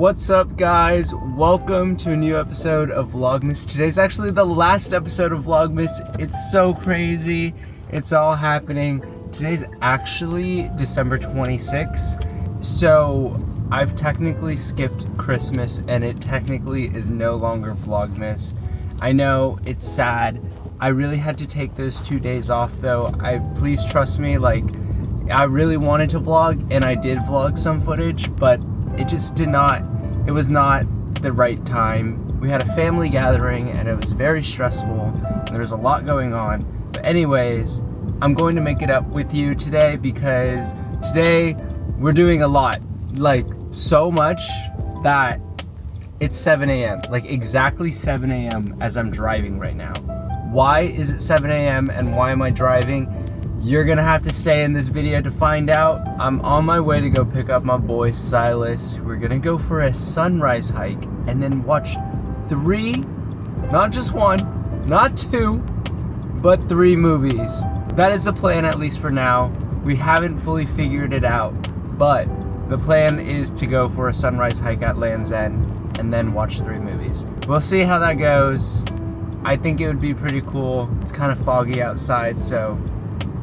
What's up, guys? Welcome to a new episode of Vlogmas. Today's actually the last episode of Vlogmas. It's so crazy. It's all happening. Today's actually December 26th. So I've technically skipped Christmas and it technically is no longer Vlogmas. I know it's sad. I really had to take those 2 days off though. Please trust me, like I really wanted to vlog and I did vlog some footage, but it was not the right time. We had a family gathering and it was very stressful and there was a lot going on. But anyways, I'm going to make it up with you today because today we're doing a lot. Like so much that it's 7 a.m. Like exactly 7 a.m. as I'm driving right now. Why is it 7 a.m. and why am I driving? You're gonna have to stay in this video to find out. I'm on my way to go pick up my boy Silas. We're gonna go for a sunrise hike and then watch 3, not just 1, not 2, but 3 movies. That is the plan, at least for now. We haven't fully figured it out, but the plan is to go for a sunrise hike at Land's End and then watch 3 movies. We'll see how that goes. I think it would be pretty cool. It's kind of foggy outside, so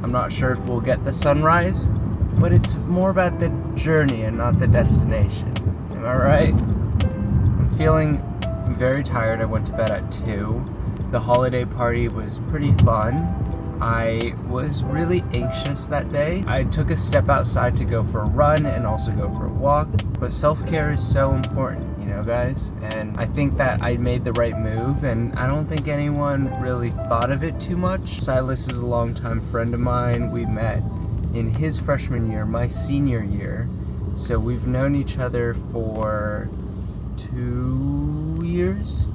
I'm not sure if we'll get the sunrise, but it's more about the journey and not the destination. Am I right? I'm feeling very tired. I went to bed at 2. The holiday party was pretty fun. I was really anxious that day. I took a step outside to go for a run and also go for a walk, but self-care is so important, you know, guys? And I think that I made the right move, and I don't think anyone really thought of it too much. Silas is a longtime friend of mine. We met in his freshman year, my senior year. So we've known each other for 3 years.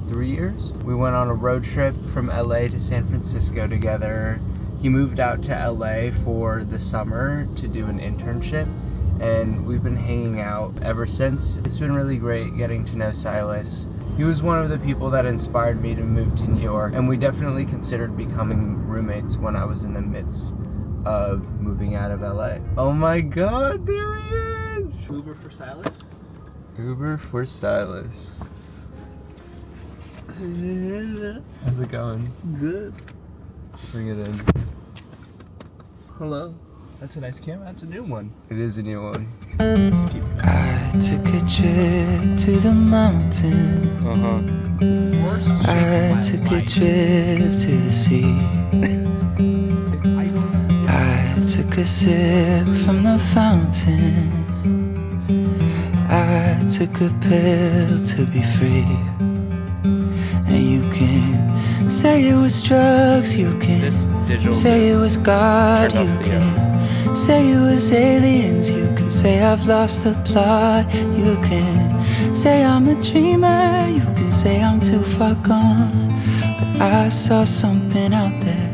We went on a road trip from LA to San Francisco together. He moved out to LA for the summer to do an internship, and we've been hanging out ever since. It's been really great getting to know Silas. He was one of the people that inspired me to move to New York, and we definitely considered becoming roommates when I was in the midst of moving out of LA. Oh my god, there he is! Uber for Silas? Uber for Silas. How's it going? Good. Bring it in. Hello. That's a nice camera. That's a new one. It is a new one. I took a trip to the mountains. I took a trip to the sea. I took a sip from the fountain. I took a pill to be free. And you can say it was drugs, you can say it was God, you can say it was aliens, you can say I've lost the plot, you can say I'm a dreamer, you can say I'm too far gone. But I saw something out there,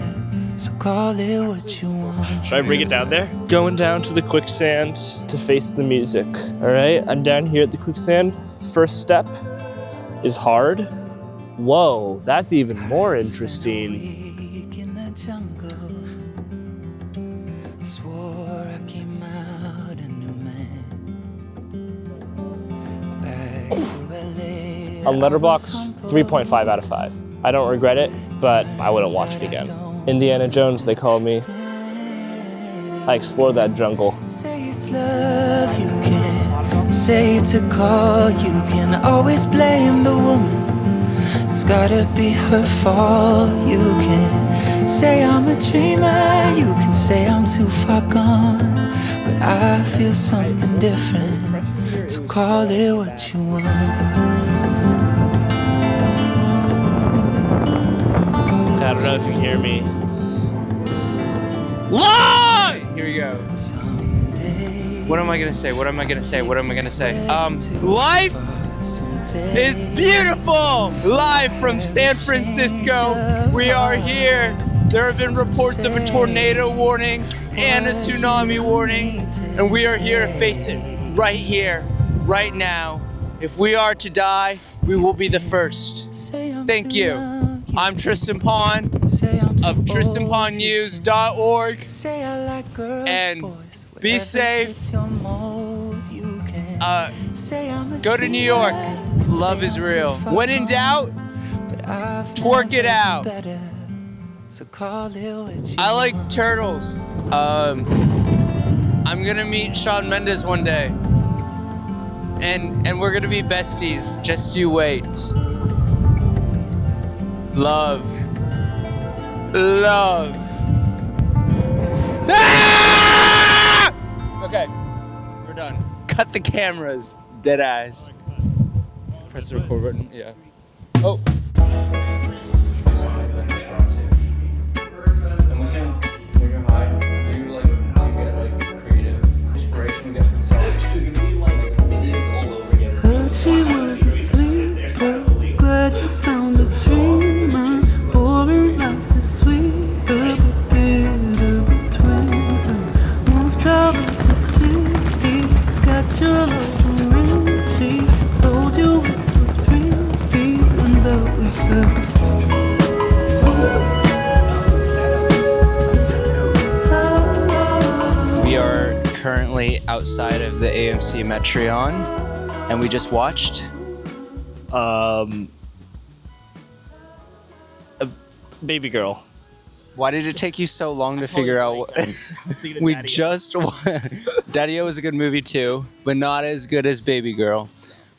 so call it what you want. Should I bring it down there? Going down to the quicksand to face the music. All right, I'm down here at the quicksand. First step is hard. Whoa, that's even more interesting. On Letterboxd, 3.5 out of 5. I don't regret it, but I wouldn't watch it again. Indiana Jones, they call me. I explored that jungle. Say it's love, you can say it's a call, you can always blame the woman. It's gotta be her fault. You can say I'm a dreamer, you can say I'm too far gone, but I feel something different, so call it what you want. I don't know if you can hear me. Live! Here we go. What am I gonna say? What am I gonna say? What am I gonna say? Life is beautiful! Live from San Francisco. We are here. There have been reports of a tornado warning and a tsunami warning, and we are here to face it right here, right now. If we are to die, we will be the first. Thank you. I'm Tristan Pond of TristanPondNews.org, and be safe. Go to New York. Love is real. When in doubt, twerk it out. I like turtles. I'm gonna meet Shawn Mendes one day. And we're gonna be besties. Just you wait. Love. Love. Ah! Okay, we're done. Cut the cameras. Dead eyes. Press the record button. Yeah. Oh. Heard she was asleep, but glad you found a dreamer. Boring life is sweeter, but bitter between us. Moved out of the city, got your love ring. She told you it was pretty, and that was that. We are currently outside of the AMC Metreon, and we just watched. Babygirl. Why did it take you so long to figure out what? We just. Daddy-O was a good movie too, but not as good as Babygirl.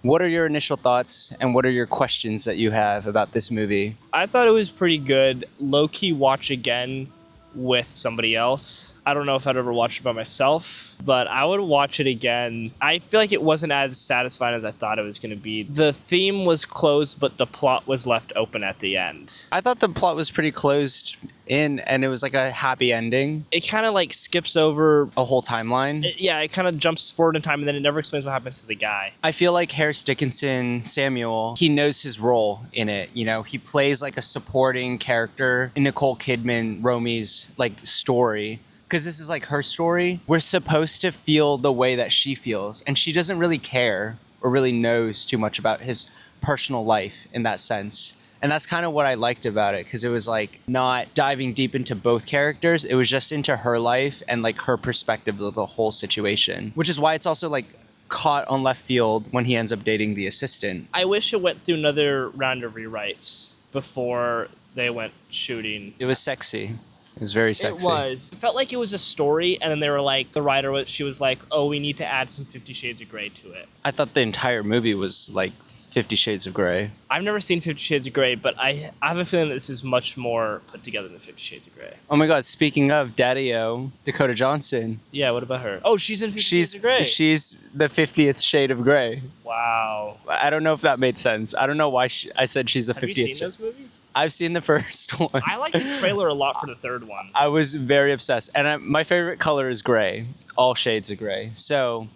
What are your initial thoughts, and what are your questions that you have about this movie? I thought it was pretty good. Low-key watch again with somebody else. I don't know if I'd ever watch it by myself, but I would watch it again. I feel like it wasn't as satisfying as I thought it was going to be. The theme was closed, but the plot was left open at the end. I thought the plot was pretty closed in, and it was like a happy ending. It kind of like skips over A whole timeline. it kind of jumps forward in time, and then it never explains what happens to the guy. I feel like Harris Dickinson, Samuel, he knows his role in it. You know, he plays like a supporting character in Nicole Kidman, Romy's like story. Because this is like her story. We're supposed to feel the way that she feels, and she doesn't really care or really knows too much about his personal life in that sense. And that's kind of what I liked about it, because it was like not diving deep into both characters. It was just into her life and like her perspective of the whole situation, which is why it's also like caught on left field when he ends up dating the assistant. I wish it went through another round of rewrites before they went shooting. It was sexy. It was very sexy. It was. It felt like it was a story, and then they were like, the writer, she was like, oh, we need to add some 50 Shades of Grey to it. I thought the entire movie was like 50 Shades of Grey. I've never seen 50 Shades of Grey, but I have a feeling that this is much more put together than 50 Shades of Grey. Oh my God, speaking of Daddy-O, Dakota Johnson. Yeah, what about her? Oh, she's in 50 Shades of Grey. She's the 50th shade of Grey. Wow. I don't know if that made sense. I don't know why I said she's the 50th. Have you seen those movies? I've seen the first one. I like the trailer a lot for the third one. I was very obsessed. And my favorite color is gray. All shades of gray. So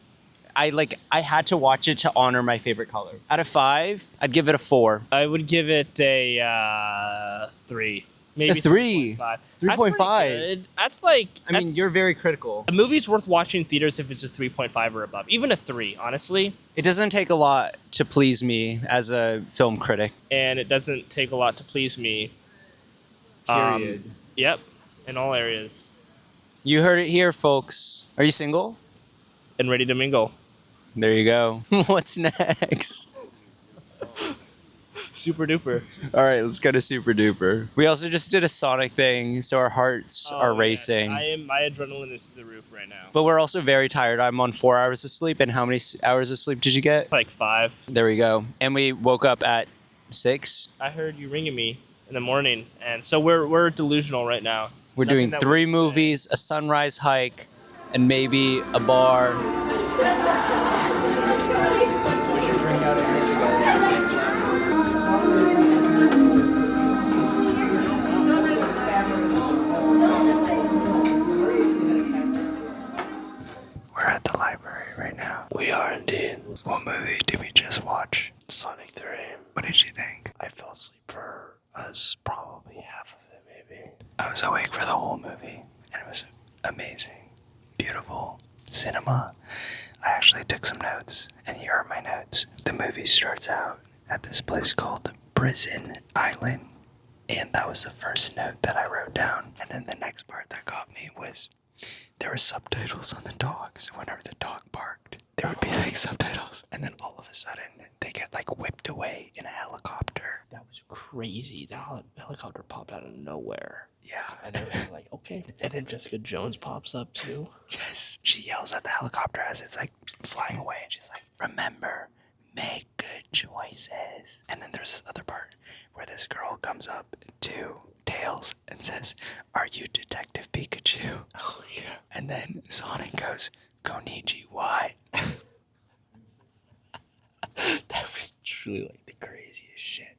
I had to watch it to honor my favorite color. Out of 5, I'd give it a 4. I would give it a 3. Maybe A 3. 3.5. 3.5. That's like. I mean, you're very critical. A movie's worth watching in theaters if it's a 3.5 or above. Even a 3, honestly. It doesn't take a lot to please me as a film critic. And it doesn't take a lot to please me. Period. Yep. In all areas. You heard it here, folks. Are you single? And ready to mingle. There you go. What's next? Super duper. All right, let's go to Super Duper. We also just did a Sonic thing, so our hearts are racing. Yes. My adrenaline is through the roof right now. But we're also very tired. I'm on 4 hours of sleep. And how many hours of sleep did you get? Like 5. There we go. And we woke up at 6. I heard you ringing me in the morning, and so we're delusional right now. We're doing 3 movies, a sunrise hike, and maybe a bar. We're at the library right now. We are indeed. What movie did we just watch? Sonic 3. What did you think? I fell asleep for probably half of it, maybe. I was awake for the whole movie, and it was amazing. Beautiful cinema. I actually took some notes, and here are my notes. The movie starts out at this place called Prison Island, and that was the first note that I wrote down. And then the next part that got me was there were subtitles on the dogs. Whenever the dog barked, there would be like subtitles. And then all of a sudden, they get like whipped away in a helicopter. That was crazy. The helicopter popped out of nowhere. Yeah. And they were like, okay. And then Jessica Jones pops up too. Yes. She yells at the helicopter as it's like flying away. And she's like, remember, make good choices. And then there's this other part where this girl comes up to Tails and says, are you Detective Pikachu? Oh, yeah. And then Sonic goes, Konnichiwa. That was truly like the craziest shit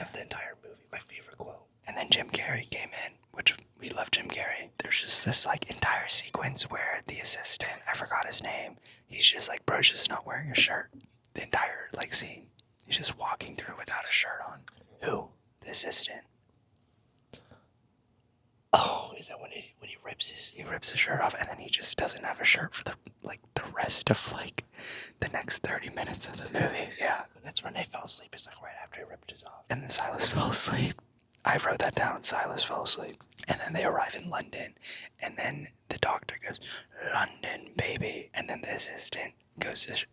of the entire movie. My favorite quote. And then Jim Carrey came in, which we love Jim Carrey. There's just this like entire sequence where the assistant, I forgot his name, he's just like, bro's just not wearing a shirt. The entire like scene. He's just walking through without a shirt on. Who? The assistant. Oh, is that when he rips his... He rips his shirt off and then he just doesn't have a shirt for the rest of like the next 30 minutes of the movie. Yeah. That's when they fell asleep. It's like right after he ripped his off. And then Silas fell asleep. I wrote that down. Silas fell asleep. And then they arrive in London. And then the doctor goes, London, baby. And then the assistant goes to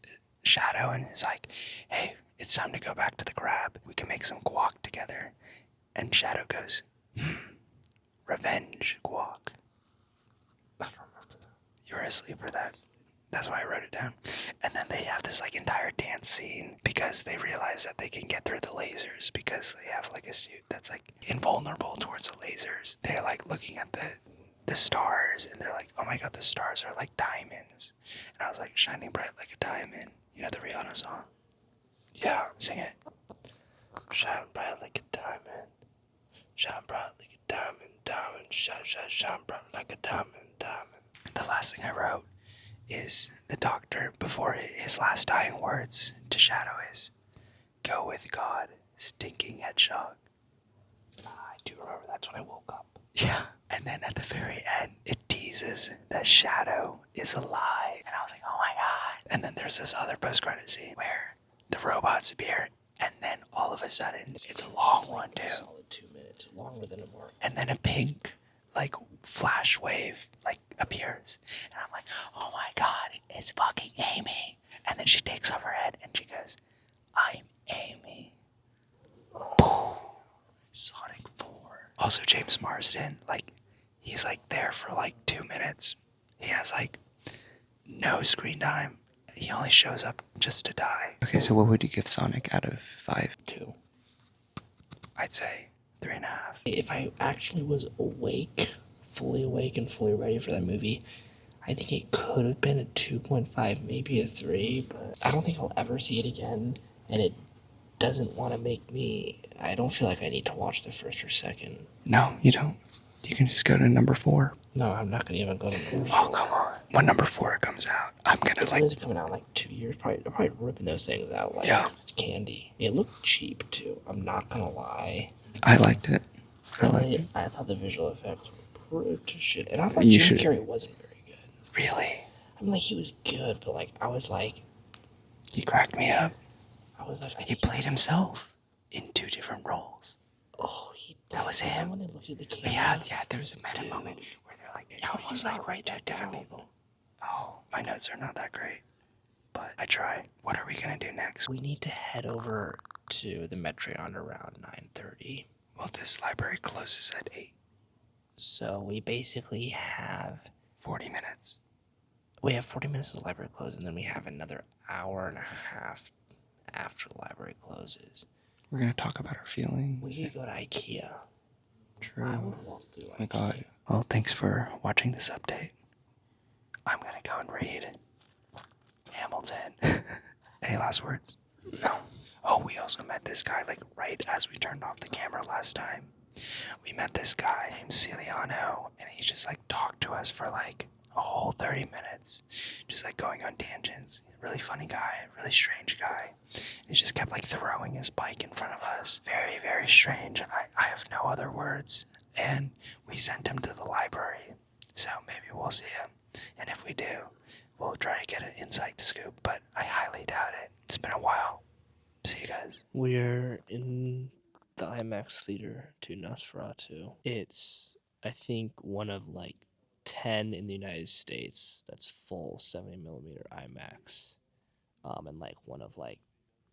Shadow and is like, hey, it's time to go back to the crab. We can make some guac together. And Shadow goes, revenge guac. I don't remember that. You were asleep for that. That's why I wrote it down. And then they have this like entire dance scene because they realize that they can get through the lasers because they have like a suit that's like invulnerable towards the lasers. They're like looking at the stars and they're like, oh my god, the stars are like diamonds. And I was like, shining bright like a diamond. You know the Rihanna song? Yeah. Sing it. Shine bright like a diamond. Shine bright like a diamond, diamond. Shine bright like a diamond, diamond. The last thing I wrote is the doctor, before his last dying words to Shadow is, go with God, stinking hedgehog. I do remember that's when I woke up. Yeah. And then at the very end, it teases that Shadow is alive. And I was like, oh my god. And then there's this other post-credit scene where the robots appear, and then all of a sudden, it's a long one too. A solid 2 minutes, longer than it was. And then a pink, like, flash wave, like, appears. And I'm like, oh my god, it's fucking Amy. And then she takes off her head and she goes, I'm Amy. Boom. Sonic 4. Also, James Marsden, like, he's, like, there for, like, 2 minutes. He has, like, no screen time. He only shows up just to die. Okay, so what would you give Sonic out of 5? 2. I'd say 3.5. If I actually was fully awake and fully ready for that movie, I think it could have been a 2.5, maybe a 3, but I don't think I'll ever see it again, and it doesn't want to make me... I don't feel like I need to watch the first or second. No, you don't. You can just go to number 4. No, I'm not going to even go to number 4. Oh, come on. When number 4 comes out, I'm gonna When is it coming out in like 2 years? They're probably ripping those things out like it's candy. It looked cheap too. I'm not gonna lie. I liked it. I thought the visual effects were pretty shit, and I thought You Jim should- Carrey wasn't very good. Really? I mean, like he was good, but like I was like, He cracked me up. I He think played himself in 2 different roles. Oh, That was him. When they looked at the camera. Yeah, there was a meta moment where they're like, it's How almost do you like not we're write 2 that different down? people. Oh, my notes are not that great. But I try. What are we gonna do next? We need to head over to the Metreon around 9:30. Well, this library closes at 8. So we basically have 40 minutes. 40 minutes of the library close, and then we have another hour and a half after the library closes. We're gonna talk about our feelings. We could go to IKEA. True. I would walk through Oh my IKEA. god. Well, thanks for watching this update. I'm gonna go and read Hamilton. Any last words? No. Oh, we also met this guy, like, right as we turned off the camera last time. We met this guy named Ciliano, and he just, like, talked to us for, like, a whole 30 minutes. Just, like, going on tangents. Really funny guy, really strange guy. And he just kept, like, throwing his bike in front of us. Very, very strange. I have no other words. And we sent him to the library. So maybe we'll see him. And if we do, we'll try to get an inside scoop, but I highly doubt it. It's been a while. See you guys. We're in the IMAX theater to Nosferatu. It's, I think, one of like 10 in the United States. That's full 70mm IMAX. And like one of like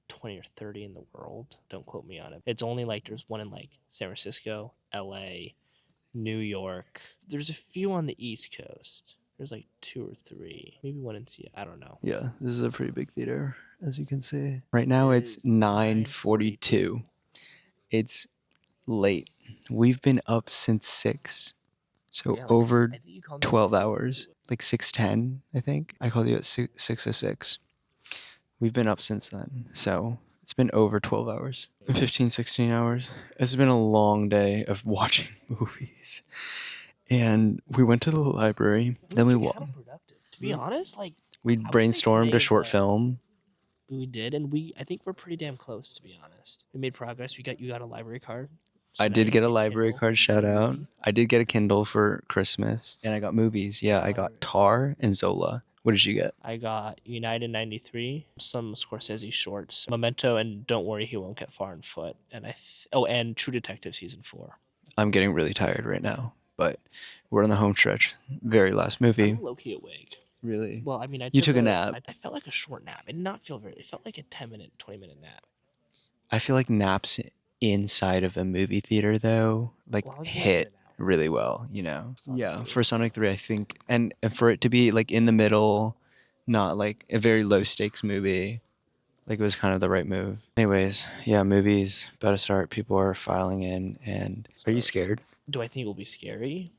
20 or 30 in the world. Don't quote me on it. It's only like there's one in like San Francisco, LA, New York. There's a few on the East Coast. There's like 2 or 3, maybe one in Seattle. I don't know. Yeah, this is a pretty big theater, as you can see. Right now it's 9:42. It's late. We've been up since 6, so Yeah, like, over I think you called me at 12 hours. Like 6:10, I think. I called you at 6:06. We've been up since then, so it's been over 12 hours. 15, 16 hours. It's been a long day of watching movies. And we went to the library. Then we walked. To be honest, like We I would say brainstormed today a is short the- film. we did, and I think we're pretty damn close, to be honest. We made progress. You got a library card. So I now did you get a can library Kindle. card, shout out. I did get a Kindle for Christmas. And I got movies. Yeah, I got Tar and Zola. What did you get? I got United 93, some Scorsese shorts, Memento, and Don't Worry, He Won't Get Far on Foot. And and True Detective season 4. I'm getting really tired right now, but we're on the home stretch. Very last movie. I'm low key awake. Really? Well, I mean, You took a nap. I felt like a short nap. It did not feel very. It felt like a 10-minute, 20-minute nap. I feel like naps inside of a movie theater, though, like Well, I was gonna hit get an hour. really well, you know? Sonic Yeah, 3. for Sonic 3, I think. And for it to be like in the middle, not like a very low stakes movie, like it was kind of the right move. Anyways, yeah, movies about to start. People are filing in. And are you scared? Do I think it will be scary?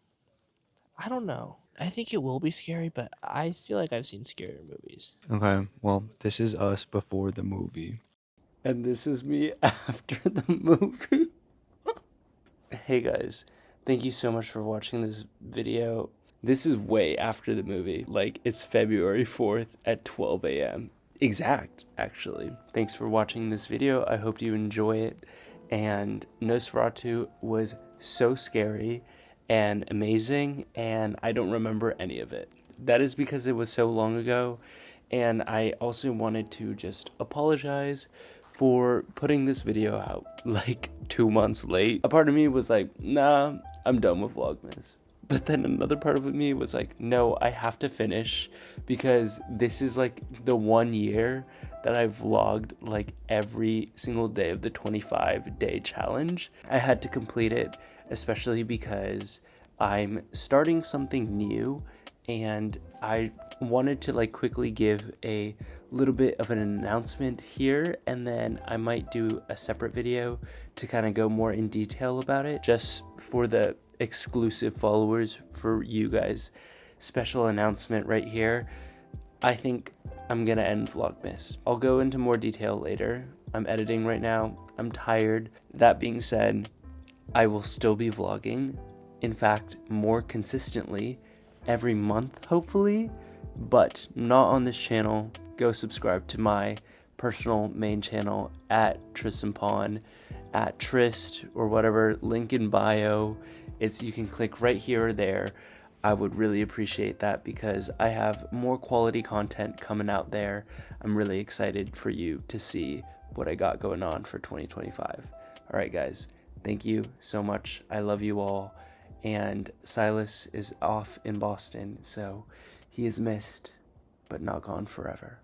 I don't know. I think it will be scary, but I feel like I've seen scarier movies. Okay, well, this is us before the movie. And this is me after the movie. Hey guys, thank you so much for watching this video. This is way after the movie. Like, it's February 4th at 12 a.m. Exact, actually. Thanks for watching this video. I hope you enjoy it. And Nosferatu was so scary and amazing, and I don't remember any of it. That is because it was so long ago, and I also wanted to just apologize for putting this video out like 2 months late. A part of me was like, nah, I'm done with Vlogmas. But then another part of me was like, no, I have to finish, because this is like the 1 year that I vlogged like every single day of the 25-day challenge. I had to complete it, especially because I'm starting something new, and I wanted to like quickly give a little bit of an announcement here, and then I might do a separate video to kind of go more in detail about it, just for the exclusive followers, for you guys. Special announcement right here. I think I'm gonna end Vlogmas. I'll go into more detail later. I'm editing right now. I'm tired. That being said, I will still be vlogging. In fact, more consistently every month, hopefully, but not on this channel. Go subscribe to my personal main channel at Tristan at Trist, or whatever, link in bio. You can click right here or there. I would really appreciate that, because I have more quality content coming out there. I'm really excited for you to see what I got going on for 2025. All right, guys, thank you so much. I love you all. And Silas is off in Boston, so he is missed, but not gone forever.